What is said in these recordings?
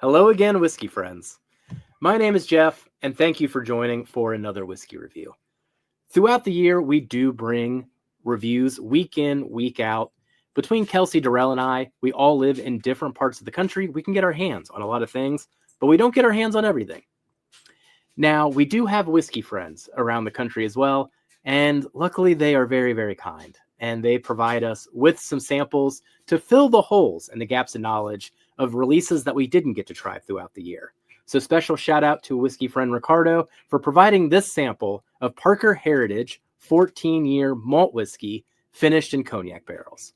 Hello again, whiskey friends. My name is Jeff, and thank you for joining for another whiskey review. Throughout the year, we do bring reviews week in, week out. Between Kelsey Durrell and I, we all live in different parts of the country. We can get our hands on a lot of things, but we don't get our hands on everything. Now, we do have whiskey friends around the country as well, and luckily they are very, very kind, and they provide us with some samples to fill the holes and the gaps in knowledge of releases that we didn't get to try throughout the year. So special shout out to whiskey friend Ricardo for providing this sample of Parker Heritage 14-year malt whiskey finished in cognac barrels.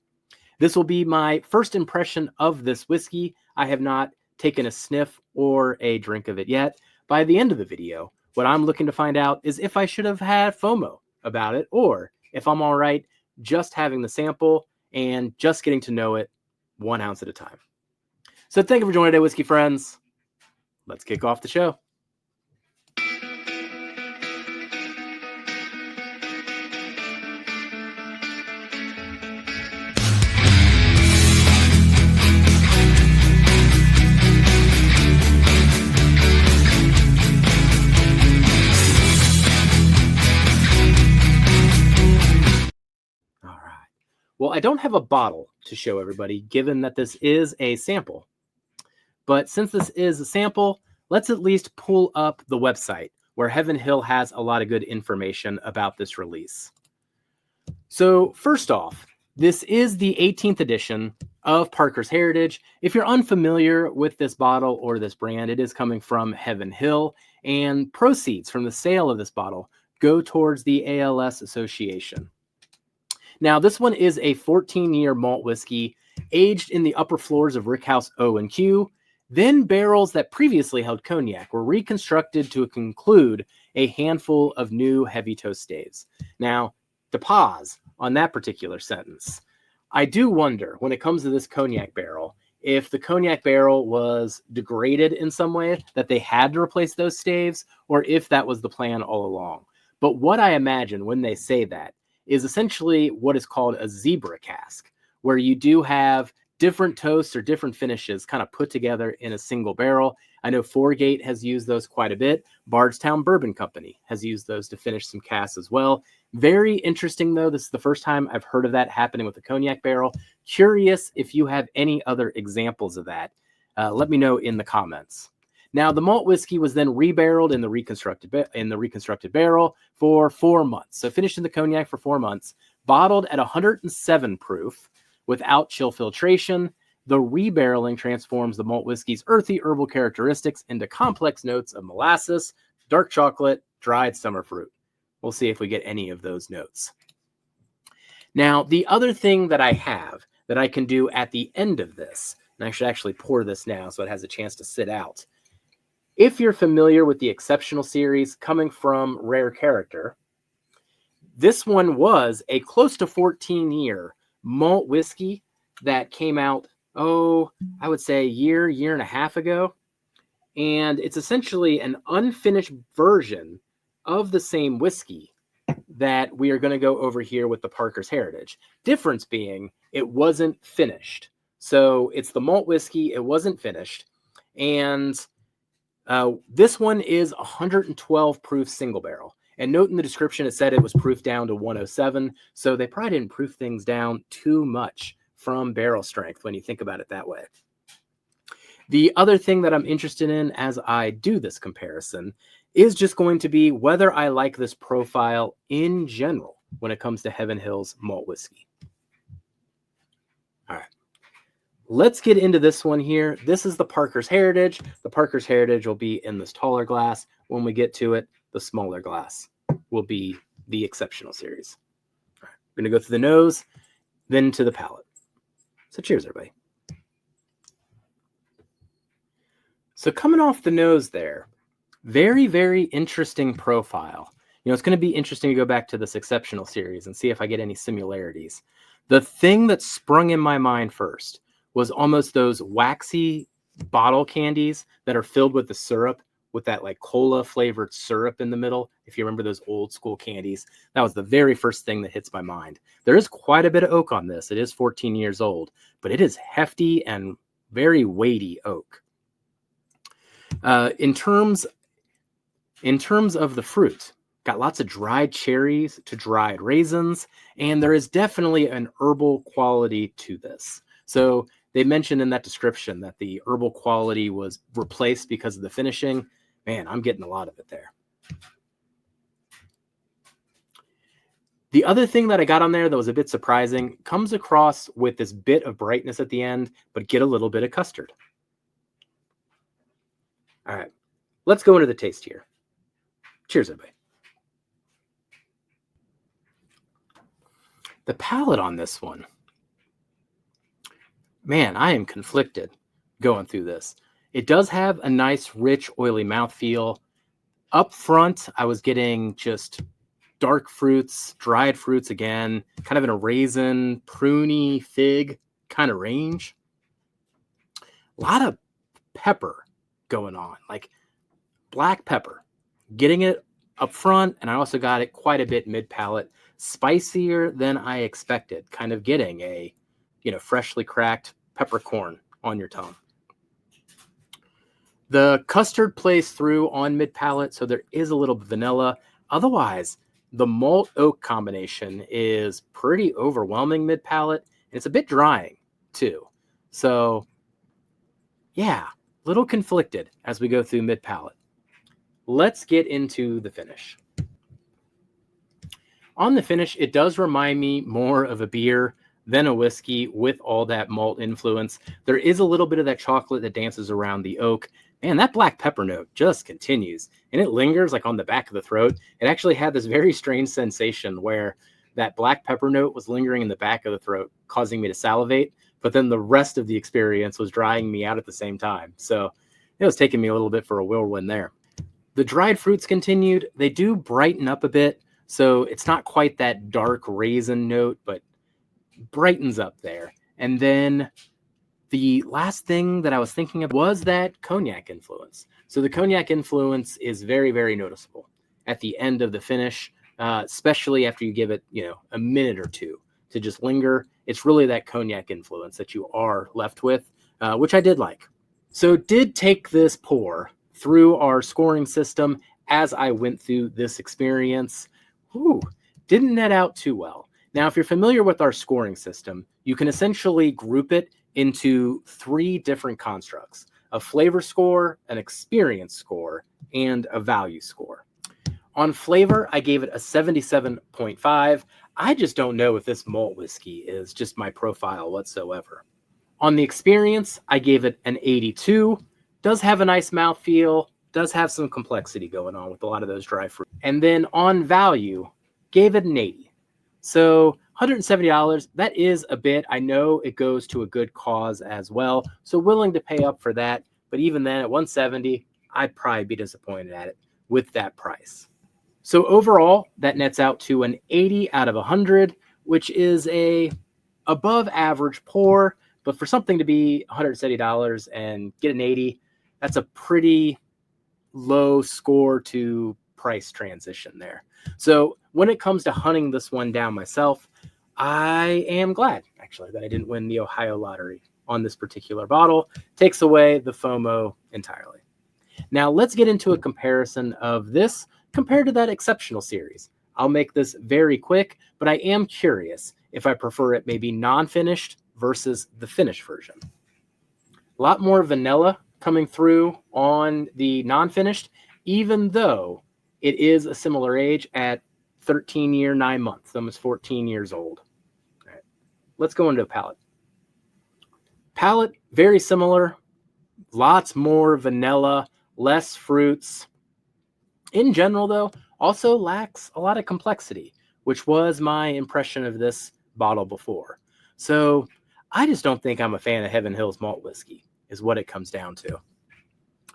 This will be my first impression of this whiskey. I have not taken a sniff or a drink of it yet. By the end of the video, what I'm looking to find out is if I should have had FOMO about it, or if I'm all right just having the sample and just getting to know it 1 ounce at a time. So thank you for joining today, whiskey friends. Let's kick off the show. Well, I don't have a bottle to show everybody, given that this is a sample. But since this is a sample, let's at least pull up the website where Heaven Hill has a lot of good information about this release. So first off, this is the 18th edition of Parker's Heritage. If you're unfamiliar with this bottle or this brand, it is coming from Heaven Hill, and proceeds from the sale of this bottle go towards the ALS Association. Now, this one is a 14-year malt whiskey aged in the upper floors of Rickhouse O and Q. Then barrels that previously held cognac were reconstructed to include a handful of new heavy toast staves. Now, to pause on that particular sentence, I do wonder, when it comes to this cognac barrel, if the cognac barrel was degraded in some way, that they had to replace those staves, or if that was the plan all along. But what I imagine when they say that is essentially what is called a zebra cask, where you do have different toasts or different finishes kind of put together in a single barrel. I know Foregate has used those quite a bit. Bardstown Bourbon Company has used those to finish some casks as well. Very interesting, though. This is the first time I've heard of that happening with a cognac barrel. Curious if you have any other examples of that. Let me know in the comments. Now, the malt whiskey was then rebarreled in the reconstructed barrel for 4 months. So finished in the cognac for 4 months, bottled at 107 proof without chill filtration. The rebarreling transforms the malt whiskey's earthy herbal characteristics into complex notes of molasses, dark chocolate, dried summer fruit. We'll see if we get any of those notes. Now, the other thing that I have that I can do at the end of this, and I should actually pour this now so it has a chance to sit out. If you're familiar with the Exceptional series coming from Rare Character, this one was a close to 14-year malt whiskey that came out, I would say a year and a half ago. And it's essentially an unfinished version of the same whiskey that we are going to go over here with the Parker's Heritage. Difference being, it wasn't finished. So it's the malt whiskey, it wasn't finished. And this one is 112 proof single barrel. And note in the description, it said it was proofed down to 107. So they probably didn't proof things down too much from barrel strength when you think about it that way. The other thing that I'm interested in as I do this comparison is just going to be whether I like this profile in general when it comes to Heaven Hill's malt whiskey. All right. Let's get into this one here. This is the Parker's Heritage. The Parker's Heritage will be in this taller glass. When we get to it, the smaller glass will be the Exceptional series. All right, we're going to go through the nose, then to the palate. So cheers, everybody. So coming off the nose there, very, very interesting profile. You know, it's going to be interesting to go back to this Exceptional series and see if I get any similarities. The thing that sprung in my mind first was almost those waxy bottle candies that are filled with the syrup, with that like cola flavored syrup in the middle. If you remember those old school candies, that was the very first thing that hits my mind. There is quite a bit of oak on this. It is 14 years old, but it is hefty and very weighty oak. In terms of the fruit, got lots of dried cherries to dried raisins, and there is definitely an herbal quality to this. So they mentioned in that description that the herbal quality was replaced because of the finishing. Man, I'm getting a lot of it there. The other thing that I got on there that was a bit surprising comes across with this bit of brightness at the end, but get a little bit of custard. All right, let's go into the taste here. Cheers, everybody. The palate on this one, man, I am conflicted going through this. It does have a nice, rich, oily mouthfeel. Up front, I was getting just dark fruits, dried fruits again, kind of in a raisin, pruny, fig kind of range. A lot of pepper going on, like black pepper. Getting it up front, and I also got it quite a bit mid-palate. Spicier than I expected, kind of getting a, freshly cracked peppercorn on your tongue. The custard plays through on mid-palate, so there is a little vanilla. Otherwise, the malt oak combination is pretty overwhelming mid-palate, and it's a bit drying too. So yeah, a little conflicted as we go through mid-palate. Let's get into the finish. On the finish, it does remind me more of a beer than a whiskey with all that malt influence. There is a little bit of that chocolate that dances around the oak. Man, that black pepper note just continues, and it lingers like on the back of the throat. It actually had this very strange sensation where that black pepper note was lingering in the back of the throat, causing me to salivate, but then the rest of the experience was drying me out at the same time. So it was taking me a little bit for a whirlwind there. The dried fruits continued. They do brighten up a bit, so it's not quite that dark raisin note, but brightens up there. And then the last thing that I was thinking of was that cognac influence. So the cognac influence is very, very noticeable at the end of the finish, especially after you give it, a minute or two to just linger. It's really that cognac influence that you are left with, which I did like. So did take this pour through our scoring system as I went through this experience. Didn't net out too well. Now, if you're familiar with our scoring system, you can essentially group it into 3 different constructs: a flavor score, an experience score, and a value score. On flavor, I gave it a 77.5. I just don't know if this malt whiskey is just my profile whatsoever. On the experience, I gave it an 82. Does have a nice mouthfeel, does have some complexity going on with a lot of those dry fruit. And then on value, gave it an 80. So $170, that is a bit. I know it goes to a good cause as well, so willing to pay up for that. But even then, at $170, I'd probably be disappointed at it with that price. So overall, that nets out to an 80 out of 100, which is a above average pour. But for something to be $170 and get an 80, that's a pretty low score to price transition there. So when it comes to hunting this one down myself, I am glad actually that I didn't win the Ohio lottery on this particular bottle. Takes away the FOMO entirely. Now let's get into a comparison of this compared to that exceptional series. I'll make this very quick, but I am curious if I prefer it maybe non-finished versus the finished version. A lot more vanilla coming through on the non-finished, even though it is a similar age at 13 year, 9 months, almost 14 years old. All right, let's go into a palate. Palate, very similar. Lots more vanilla, less fruits. In general, though, also lacks a lot of complexity, which was my impression of this bottle before. So I just don't think I'm a fan of Heaven Hill's malt whiskey, is what it comes down to.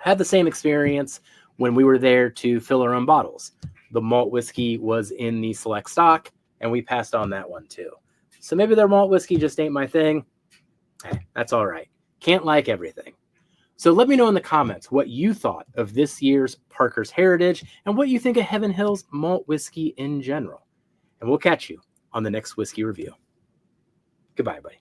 Had the same experience when we were there to fill our own bottles. The malt whiskey was in the select stock, and we passed on that one too. So maybe their malt whiskey just ain't my thing. That's all right. Can't like everything. So let me know in the comments what you thought of this year's Parker's Heritage and what you think of Heaven Hill's malt whiskey in general. And we'll catch you on the next whiskey review. Goodbye, buddy.